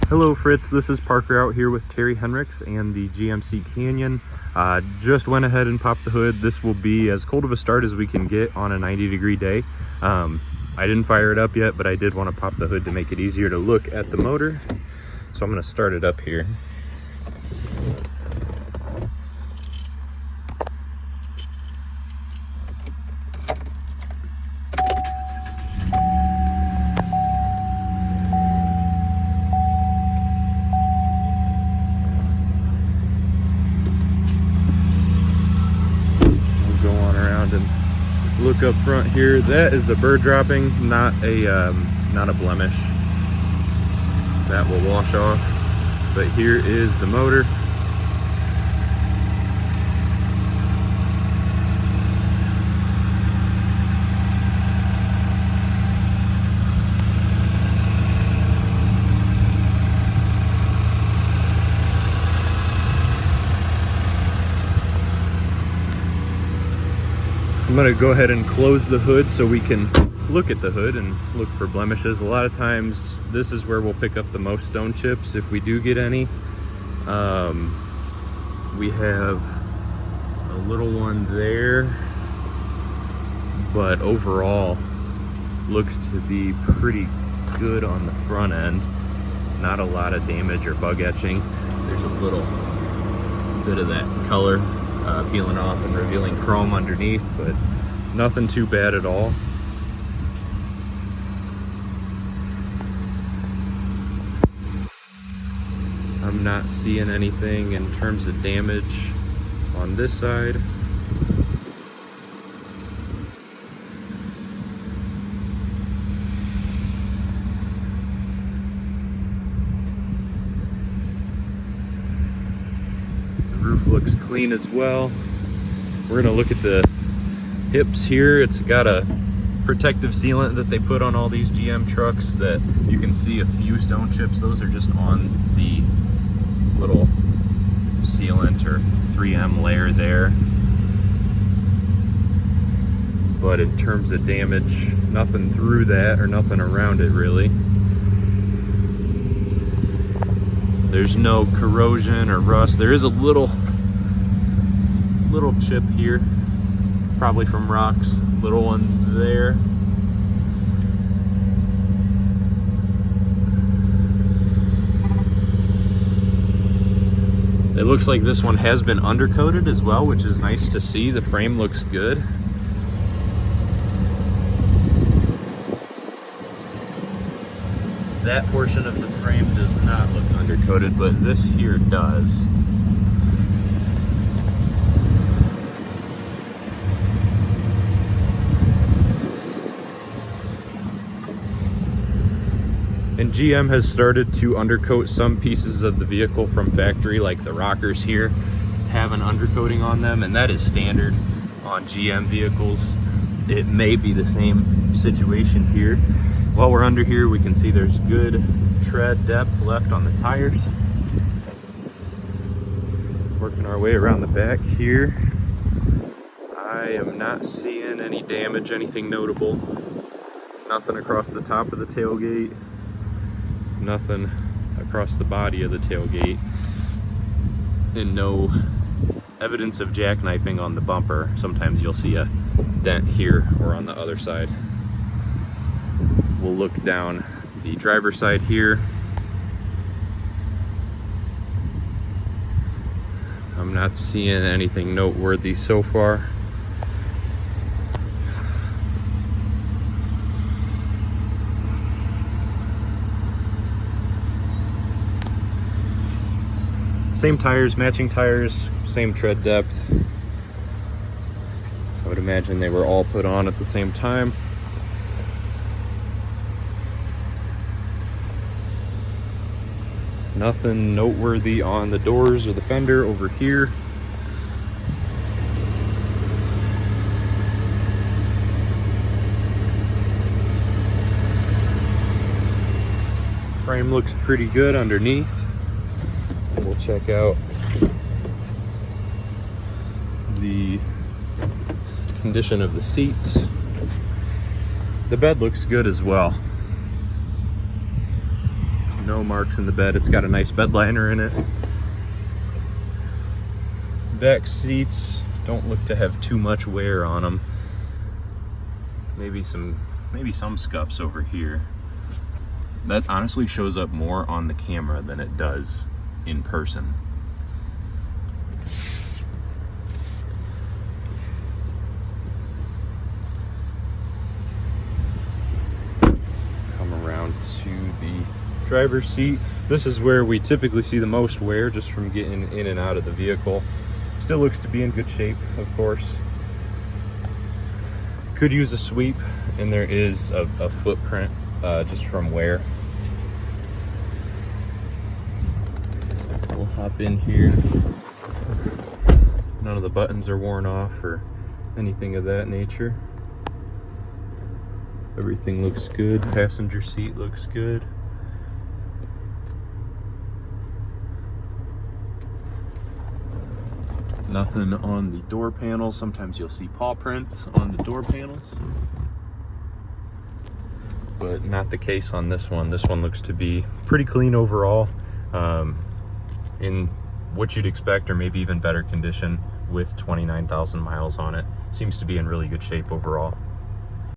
Hello Fritz, this is Parker out here with Terry Henricks and the GMC Canyon. Just went ahead and popped the hood. This will be as cold of a start as we can get on a 90-degree day. I didn't fire it up yet, but I did want to pop the hood to make it easier to look at the motor. So I'm going to start it up here. Look up front here. That is a bird dropping, not a blemish. That will wash off. But here is the motor. I'm going to go ahead and close the hood so we can look at the hood and look for blemishes. A lot of times this is where we'll pick up the most stone chips if we do get any. We have a little one there, but overall looks to be pretty good on the front end. Not a lot of damage or bug etching. There's a little bit of that color peeling off and revealing chrome underneath, but nothing too bad at all. I'm not seeing anything in terms of damage on this side. Roof looks clean as well. We're gonna look at the hips here. It's got a protective sealant that they put on all these GM trucks that you can see a few stone chips. Those are just on the little sealant or 3M layer there. But in terms of damage, nothing through that or nothing around it really. There's no corrosion or rust. There is a little chip here, probably from rocks. Little one there. It looks like this one has been undercoated as well, which is nice to see. The frame looks good. That portion of the frame does not look undercoated, but this here does. And GM has started to undercoat some pieces of the vehicle from factory, like the rockers here have an undercoating on them, and that is standard on GM vehicles. It may be the same situation here. While we're under here, we can see there's good tread depth left on the tires. Working our way around the back here. I am not seeing any damage, anything notable. Nothing across the top of the tailgate. Nothing across the body of the tailgate. And no evidence of jackknifing on the bumper. Sometimes you'll see a dent here or on the other side. We'll look down the driver's side here. I'm not seeing anything noteworthy so far. Same tires, matching tires, same tread depth. I would imagine they were all put on at the same time. Nothing noteworthy on the doors or the fender over here. Frame looks pretty good underneath. We'll check out the condition of the seats. The bed looks good as well. No marks in the bed. It's got a nice bed liner in it. Back seats don't look to have too much wear on them. Maybe some scuffs over here. That honestly shows up more on the camera than it does in person. Come around to the driver's seat. This is where we typically see the most wear, just from getting in and out of the vehicle. Still looks to be in good shape, of course. Could use a sweep, and there is a footprint just from wear. We'll hop in here. None of the buttons are worn off or anything of that nature. Everything looks good. Passenger seat looks good. Nothing on the door panels. Sometimes you'll see paw prints on the door panels, but not the case on this one. This one looks to be pretty clean overall, in what you'd expect, or maybe even better condition with 29,000 miles on it. Seems to be in really good shape overall.